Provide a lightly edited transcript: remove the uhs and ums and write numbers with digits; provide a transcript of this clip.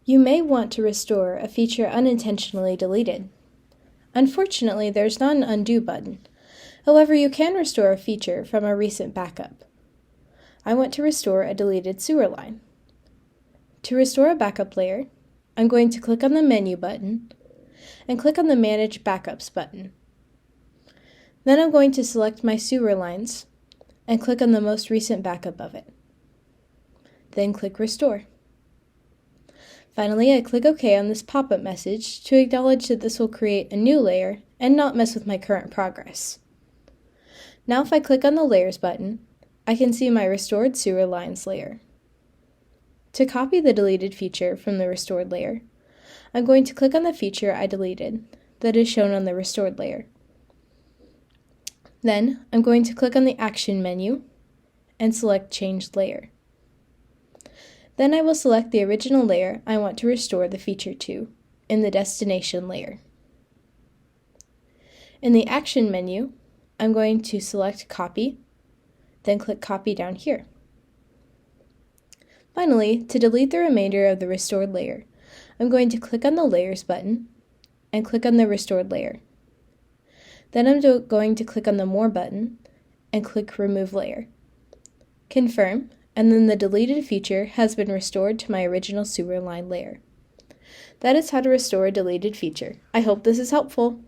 You may want to restore a feature unintentionally deleted. Unfortunately, there's not an undo button. However, you can restore a feature from a recent backup. I want to restore a deleted sewer line. To restore a backup layer, I'm going to click on the Menu button and click on the Manage Backups button. Then I'm going to select my sewer lines and click on the most recent backup of it. Then click Restore. Finally, I click OK on this pop-up message to acknowledge that this will create a new layer and not mess with my current progress. Now if I click on the Layers button, I can see my Restored Sewer Lines layer. To copy the deleted feature from the restored layer, I'm going to click on the feature I deleted that is shown on the restored layer. Then I'm going to click on the Action menu and select Change Layer. Then I will select the original layer I want to restore the feature to in the Destination layer. In the Action menu, I'm going to select Copy, then click Copy down here. Finally, to delete the remainder of the restored layer, I'm going to click on the Layers button and click on the restored layer. Then I'm going to click on the More button and click Remove Layer. Confirm, and then the deleted feature has been restored to my original sewer line layer. That is how to restore a deleted feature. I hope this is helpful.